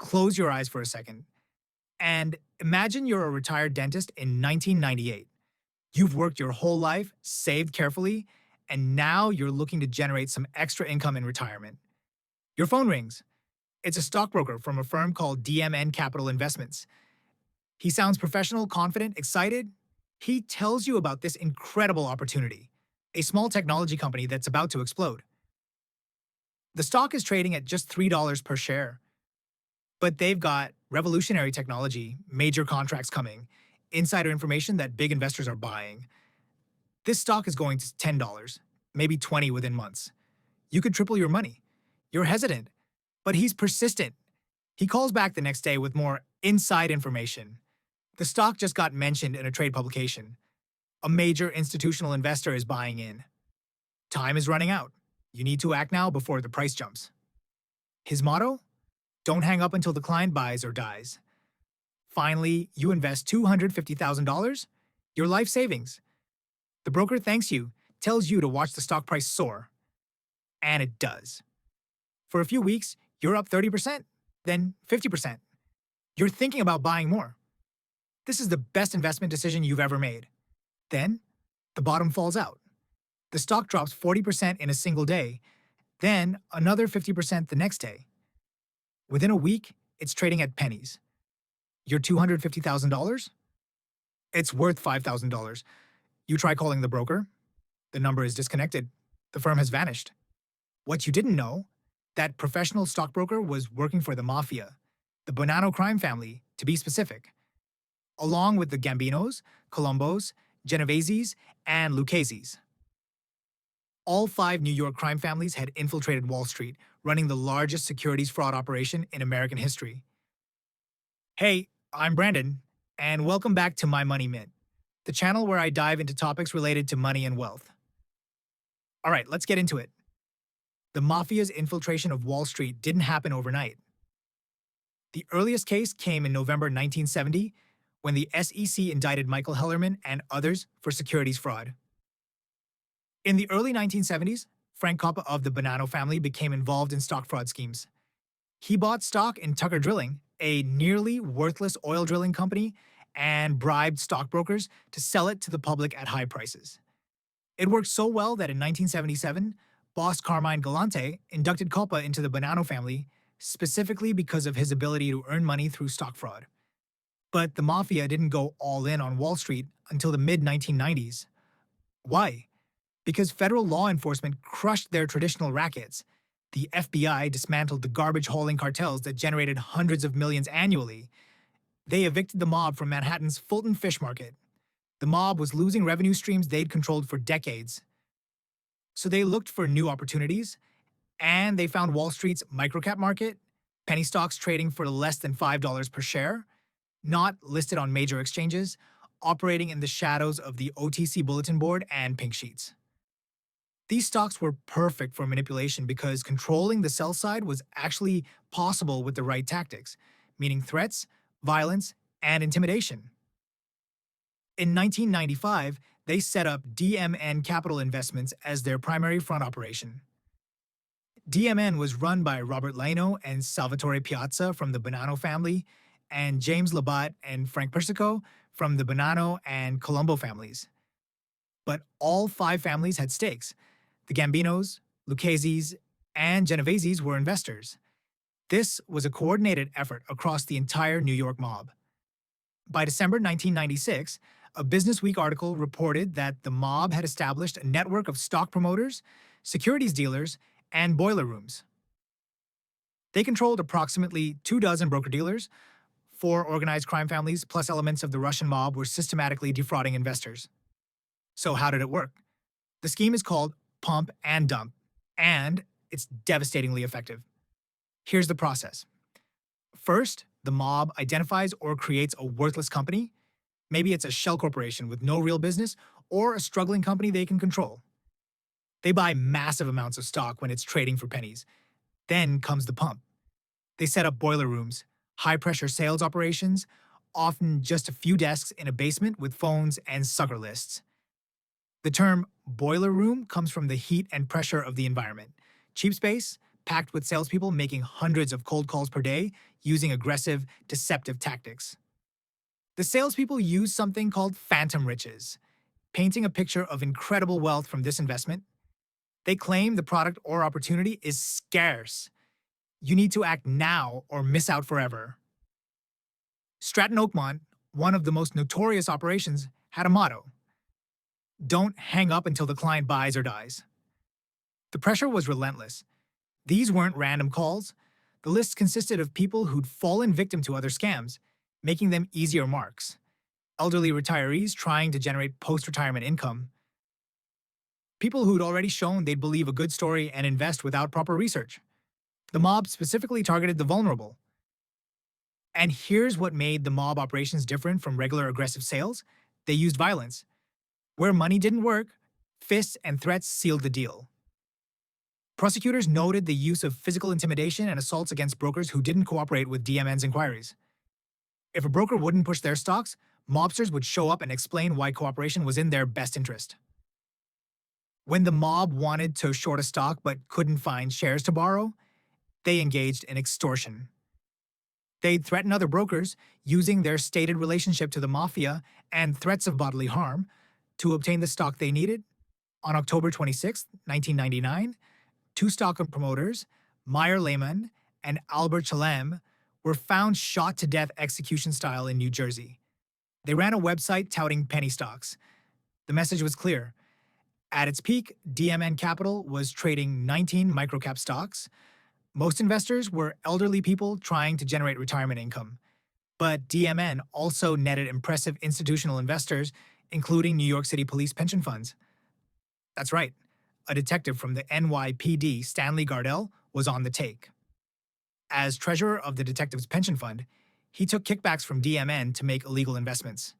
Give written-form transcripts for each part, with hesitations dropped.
Close your eyes for a second and imagine you're a retired dentist in 1998. You've worked your whole life, saved carefully, and now you're looking to generate some extra income in retirement. Your phone rings. It's a stockbroker from a firm called DMN Capital Investments. He sounds professional, confident, excited. He tells you about this incredible opportunity, a small technology company that's about to explode. The stock is trading at just $3 per share, but they've got revolutionary technology, major contracts coming, insider information that big investors are buying. This stock is going to $10, maybe 20 within months. You could triple your money. You're hesitant, but he's persistent. He calls back the next day with more inside information. The stock just got mentioned in a trade publication. A major institutional investor is buying in. Time is running out. You need to act now before the price jumps. His motto? Don't hang up until the client buys or dies. Finally, you invest $250,000, your life savings. The broker thanks you, tells you to watch the stock price soar. And it does. For a few weeks, you're up 30%, then 50%. You're thinking about buying more. This is the best investment decision you've ever made. Then, the bottom falls out. The stock drops 40% in a single day, then another 50% the next day. Within a week, it's trading at pennies. Your $250,000? It's worth $5,000. You try calling the broker. The number is disconnected. The firm has vanished. What you didn't know, that professional stockbroker was working for the Mafia, the Bonanno crime family, to be specific, along with the Gambinos, Colombos, Genoveses, and Luccheses. All 5 New York crime families had infiltrated Wall Street, running the largest securities fraud operation in American history. Hey, I'm Brandon, and welcome back to My Money Mint, the channel where I dive into topics related to money and wealth. All right, let's get into it. The Mafia's infiltration of Wall Street didn't happen overnight. The earliest case came in November 1970, when the SEC indicted Michael Hellerman and others for securities fraud. In the early 1970s, Frank Coppa of the Bonanno family became involved in stock fraud schemes. He bought stock in Tucker Drilling, a nearly worthless oil drilling company, and bribed stockbrokers to sell it to the public at high prices. It worked so well that in 1977, boss Carmine Galante inducted Coppa into the Bonanno family specifically because of his ability to earn money through stock fraud. But the Mafia didn't go all in on Wall Street until the mid-1990s. Why? Because federal law enforcement crushed their traditional rackets. The FBI dismantled the garbage-hauling cartels that generated hundreds of millions annually. They evicted the mob from Manhattan's Fulton Fish Market. The mob was losing revenue streams they'd controlled for decades. So they looked for new opportunities, and they found Wall Street's microcap market, penny stocks trading for less than $5 per share, not listed on major exchanges, operating in the shadows of the OTC bulletin board and pink sheets. These stocks were perfect for manipulation because controlling the sell side was actually possible with the right tactics, meaning threats, violence, and intimidation. In 1995, they set up DMN Capital Investments as their primary front operation. DMN was run by Robert Lano and Salvatore Piazza from the Bonanno family, and James Labatt and Frank Persico from the Bonanno and Colombo families. But all 5 families had stakes. The Gambinos, Luccheses, and Genoveses were investors. This was a coordinated effort across the entire New York mob. By December 1996, a Business Week article reported that the mob had established a network of stock promoters, securities dealers, and boiler rooms. They controlled approximately 24 broker-dealers. 4 organized crime families plus elements of the Russian mob were systematically defrauding investors. So how did it work? The scheme is called pump and dump, and it's devastatingly effective. Here's the process. First, the mob identifies or creates a worthless company. Maybe it's a shell corporation with no real business or a struggling company they can control. They buy massive amounts of stock when it's trading for pennies. Then comes the pump. They set up boiler rooms, high-pressure sales operations, often just a few desks in a basement with phones and sucker lists. The term boiler room comes from the heat and pressure of the environment. Cheap space, packed with salespeople making hundreds of cold calls per day using aggressive, deceptive tactics. The salespeople use something called phantom riches, painting a picture of incredible wealth from this investment. They claim the product or opportunity is scarce. You need to act now or miss out forever. Stratton Oakmont, one of the most notorious operations, had a motto: don't hang up until the client buys or dies. The pressure was relentless. These weren't random calls. The list consisted of people who'd fallen victim to other scams, making them easier marks. Elderly retirees trying to generate post-retirement income. People who'd already shown they'd believe a good story and invest without proper research. The mob specifically targeted the vulnerable. And here's what made the mob operations different from regular aggressive sales. They used violence. Where money didn't work, fists and threats sealed the deal. Prosecutors noted the use of physical intimidation and assaults against brokers who didn't cooperate with DMN's inquiries. If a broker wouldn't push their stocks, mobsters would show up and explain why cooperation was in their best interest. When the mob wanted to short a stock but couldn't find shares to borrow, they engaged in extortion. They'd threaten other brokers using their stated relationship to the Mafia and threats of bodily harm to obtain the stock they needed. On October 26, 1999, two stock promoters, Meyer Lehman and Albert Chalem, were found shot to death execution style in New Jersey. They ran a website touting penny stocks. The message was clear. At its peak, DMN Capital was trading 19 microcap stocks. Most investors were elderly people trying to generate retirement income. But DMN also netted impressive institutional investors, including New York City police pension funds. That's right. A detective from the NYPD, Stanley Gardell, was on the take. As treasurer of the detective's pension fund, he took kickbacks from DMN to make illegal investments.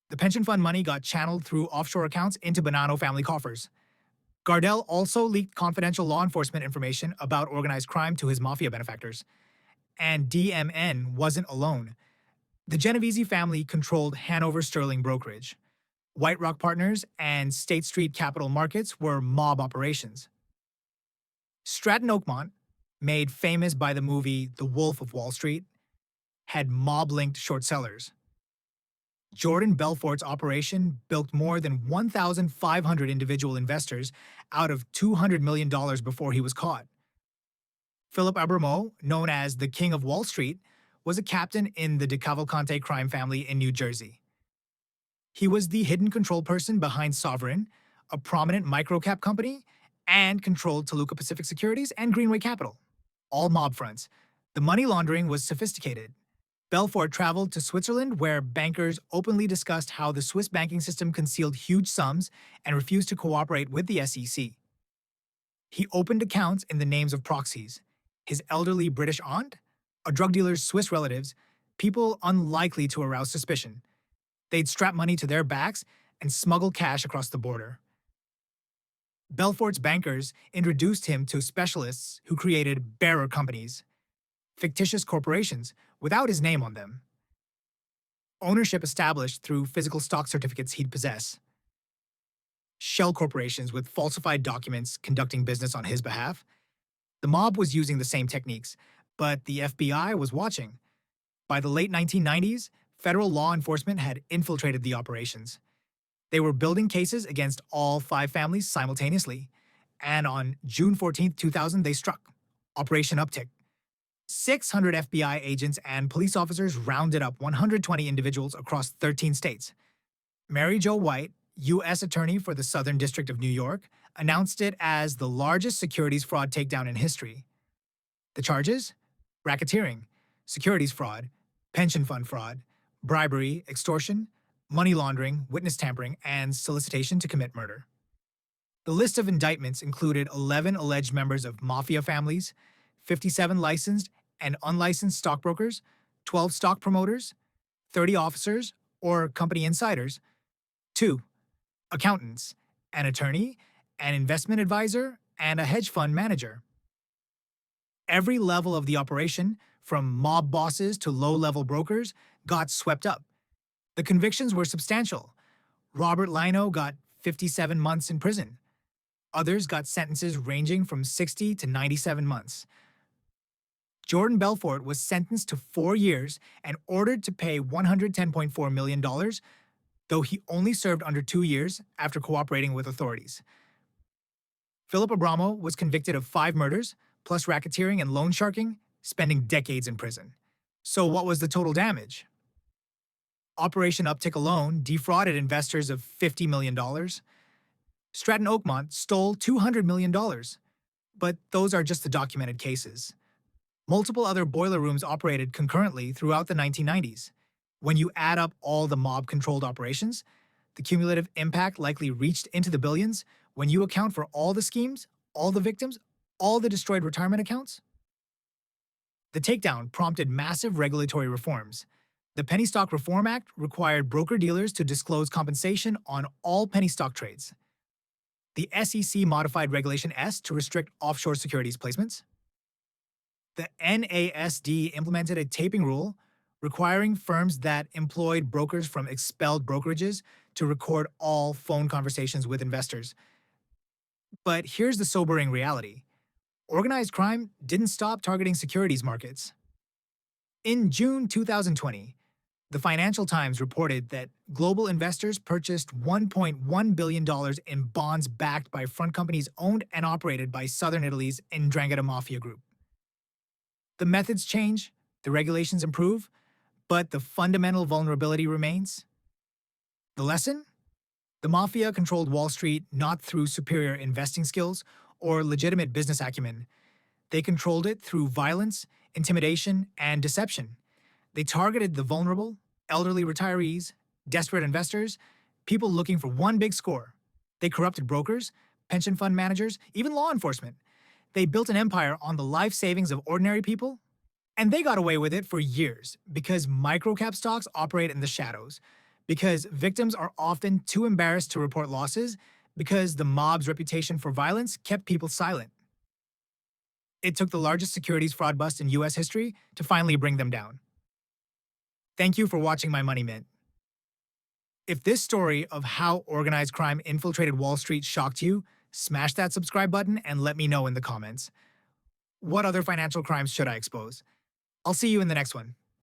The pension fund money got channeled through offshore accounts into Bonanno family coffers. Gardell also leaked confidential law enforcement information about organized crime to his Mafia benefactors. And DMN wasn't alone. The Genovese family controlled Hanover Sterling Brokerage. White Rock Partners and State Street Capital Markets were mob operations. Stratton Oakmont, made famous by the movie The Wolf of Wall Street, had mob-linked short sellers. Jordan Belfort's operation bilked more than 1,500 individual investors out of $200 million before he was caught. Philip Abramo, known as the King of Wall Street, was a captain in the DeCavalcante crime family in New Jersey. He was the hidden control person behind Sovereign, a prominent microcap company, and controlled Toluca Pacific Securities and Greenway Capital, all mob fronts. The money laundering was sophisticated. Belfort traveled to Switzerland, where bankers openly discussed how the Swiss banking system concealed huge sums and refused to cooperate with the SEC. He opened accounts in the names of proxies: his elderly British aunt, a drug dealer's Swiss relatives, people unlikely to arouse suspicion. They'd strap money to their backs and smuggle cash across the border. Belfort's bankers introduced him to specialists who created bearer companies, fictitious corporations without his name on them. Ownership established through physical stock certificates he'd possess. Shell corporations with falsified documents conducting business on his behalf. The mob was using the same techniques, but the FBI was watching. By the late 1990s, federal law enforcement had infiltrated the operations. They were building cases against all 5 families simultaneously, and on June 14, 2000, they struck Operation Uptick. 600 FBI agents and police officers rounded up 120 individuals across 13 states. Mary Jo White, U.S. Attorney for the Southern District of New York, announced it as the largest securities fraud takedown in history. The charges? Racketeering, securities fraud, pension fund fraud, bribery, extortion, money laundering, witness tampering, and solicitation to commit murder. The list of indictments included 11 alleged members of Mafia families, 57 licensed and unlicensed stockbrokers, 12 stock promoters, 30 officers or company insiders, 2 accountants, an attorney, an investment advisor, and a hedge fund manager. Every level of the operation, from mob bosses to low-level brokers, got swept up. The convictions were substantial. Robert Lino got 57 months in prison. Others got sentences ranging from 60 to 97 months. Jordan Belfort was sentenced to 4 years and ordered to pay $110.4 million, though he only served under 2 years after cooperating with authorities. Philip Abramo was convicted of 5 murders, plus racketeering and loan sharking, spending decades in prison. So what was the total damage? Operation Uptick alone defrauded investors of $50 million. Stratton Oakmont stole $200 million. But those are just the documented cases. Multiple other boiler rooms operated concurrently throughout the 1990s. When you add up all the mob-controlled operations, the cumulative impact likely reached into the billions when you account for all the schemes, all the victims, all the destroyed retirement accounts. The takedown prompted massive regulatory reforms. The Penny Stock Reform Act required broker-dealers to disclose compensation on all penny stock trades. The SEC modified Regulation S to restrict offshore securities placements. The NASD implemented a taping rule requiring firms that employed brokers from expelled brokerages to record all phone conversations with investors. But here's the sobering reality. Organized crime didn't stop targeting securities markets. In June 2020, the Financial Times reported that global investors purchased $1.1 billion in bonds backed by front companies owned and operated by Southern Italy's 'Ndrangheta Mafia group. The methods change, the regulations improve, but the fundamental vulnerability remains. The lesson? The Mafia controlled Wall Street not through superior investing skills or legitimate business acumen. They controlled it through violence, intimidation, and deception. They targeted the vulnerable, elderly retirees, desperate investors, people looking for one big score. They corrupted brokers, pension fund managers, even law enforcement. They built an empire on the life savings of ordinary people, and they got away with it for years because microcap stocks operate in the shadows, because victims are often too embarrassed to report losses, because the mob's reputation for violence kept people silent. It took the largest securities fraud bust in US history to finally bring them down. Thank you for watching my Money Mint. If this story of how organized crime infiltrated Wall Street shocked you, smash that subscribe button and let me know in the comments. What other financial crimes should I expose? I'll see you in the next one.